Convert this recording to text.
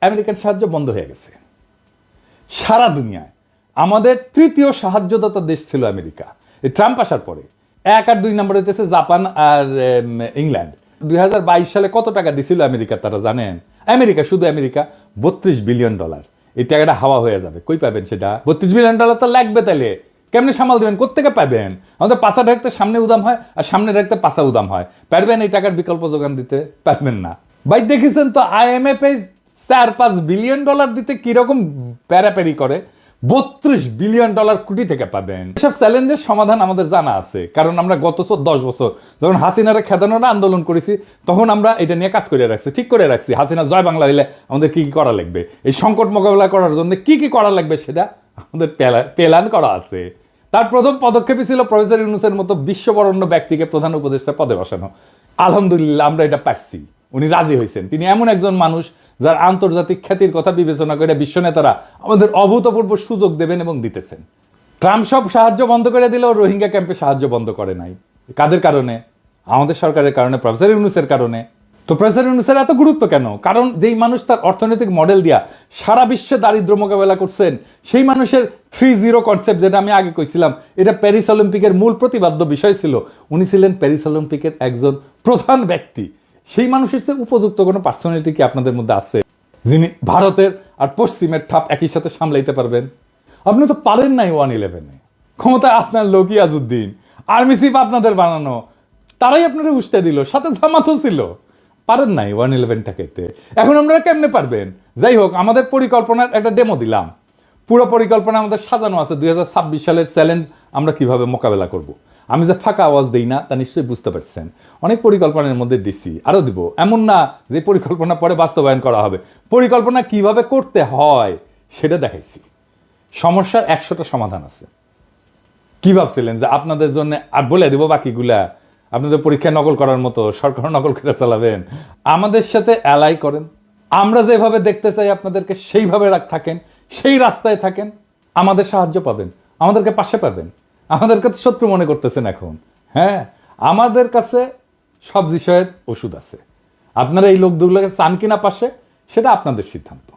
American সাহায্য বন্ধ হয়ে গেছে। সারা দুনিয়ায় আমাদের তৃতীয় সাহায্যদাতা দেশ ছিল আমেরিকা এই ট্রাম্প আসার পরে। 1 আর 2 নম্বরে হইতেছে জাপান আর ইংল্যান্ড। 2022 সালে কত টাকা দিছিল আমেরিকা তারা জানেন? আমেরিকা, শুধু আমেরিকা, $32 বিলিয়ন। এই টাকাটা হাওয়া হয়ে যাবে। কই পাবেন সেটা? $32 বিলিয়ন তো লাগবে, তাইলে কেমনে সামাল দেবেন? কোত্থেকে পাবেন? আমাদের পাশা ঢাকতে সামনে উদাম হয় আর সামনে ঢাকতে পাশা উদাম হয়। পারবেন এই টাকার বিকল্প যোগান দিতে? পারবেন না ভাই। দেখেছেন তো IMF $4-5 বিলিয়ন দিতে কিরকম প্যারাপ্যারি করে। $32 বিলিয়ন কোটি থেকে পাবেন। এসব চ্যালেঞ্জের সমাধান আমাদের জানা আছে, কারণ আমরা গত 10 বছর যখন হাসিনারে খেদানোর আন্দোলন করেছি তখন আমরা এটা নিয়ে কাজ করে রাখছি, ঠিক করে রাখছি। হাসিনা জয় বাংলা হইলে আমাদের কি কি করা লাগবে, এই সংকট মোকাবেলা করার জন্য কি কি করা লাগবে সেটা আমাদের প্ল্যান করা আছে। তার প্রথম পদক্ষেপই ছিল প্রফেসর ইউনূসের মতো বিশ্ববরেণ্য ব্যক্তিকে প্রধান উপদেষ্টা পদে বসানো। আলহামদুলিল্লাহ আমরা এটা পারছি, উনি রাজি হয়েছেন। তিনি এমন একজন মানুষ যার আন্তর্জাতিক খ্যাতির কথা বিবেচনা করে বিশ্ব নেতারা আমাদের অভূতপূর্ব সুযোগ দেবেন এবং দিতেছেন। ট্রাম্প সব সাহায্য বন্ধ করে দিলেও রোহিঙ্গা ক্যাম্পে সাহায্য বন্ধ করে নাই। কাদের কারণে? আমাদের সরকারের কারণে, প্রফেসর ইউনূসের কারণে। তো প্রফেসর ইউনূসের এত গুরুত্ব কেন? কারণ যেই মানুষ তার অর্থনৈতিক মডেল দিয়া সারা বিশ্বে দারিদ্র মোকাবেলা করছেন, সেই মানুষের 3-0 কনসেপ্ট, যেটা আমি আগে কইছিলাম, এটা প্যারিস অলিম্পিকের মূল প্রতিপাদ্য বিষয় ছিল। উনি ছিলেন প্যারিস অলিম্পিকের একজন প্রধান ব্যক্তি। সেই মানুষের চেয়ে উপযুক্ত কোনো পার্সোনালিটি কি আপনাদের মধ্যে আছে যিনি ভারতের আর পশ্চিমের ঠাপ একই সাথে সামলাইতে পারবেন? আপনি তো পারেন নাই 1-11-এ। ক্ষমতায় আপনার লোক ইয়াজউদ্দিন, আর্মি চিফ আপনাদের বানানো, তারাই আপনারা উস্তে দিল, সাথে জামাতও ছিল। পারেন নাই 1-11টাকে। এখন আপনারা কেমনে পারবেন? যাই হোক, আমাদের পরিকল্পনার একটা ডেমো দিলাম। পুরো পরিকল্পনা আমাদের সাজানো আছে। 2026 সালের চ্যালেঞ্জ আমরা কিভাবে মোকাবেলা করব। আমি যে ফাঁকা আওয়াজ দিই না তা নিশ্চয়ই বুঝতে পারছেন। অনেক পরিকল্পনার মধ্যে দিচ্ছি, আরো দিব। এমন না যে পরিকল্পনা পরে বাস্তবায়ন করা হবে। পরিকল্পনা কিভাবে করতে হয় সেটা দেখাইছি। সমস্যার 100টা সমাধান আছে। কি ভাবছিলেন যে আপনাদের জন্য আর বলে দেবো বাকিগুলা? আপনাদের পরীক্ষায় নকল করার মতো সরকার নকল করে চালাবেন? আমাদের সাথে অ্যালাই করেন। আমরা যেভাবে দেখতে চাই আপনাদেরকে সেইভাবে থাকেন, সেই রাস্তায় থাকেন, আমাদের সাহায্য পাবেন, আমাদেরকে পাশে পাবেন। আমাদেরকে তো শত্রু মনে করতেছেন এখন। হ্যাঁ, আমাদের কাছে সব বিষয়ের ওষুধ আছে। আপনারা এই লোকগুলোকে চান কিনা পাশে, সেটা আপনাদের সিদ্ধান্ত।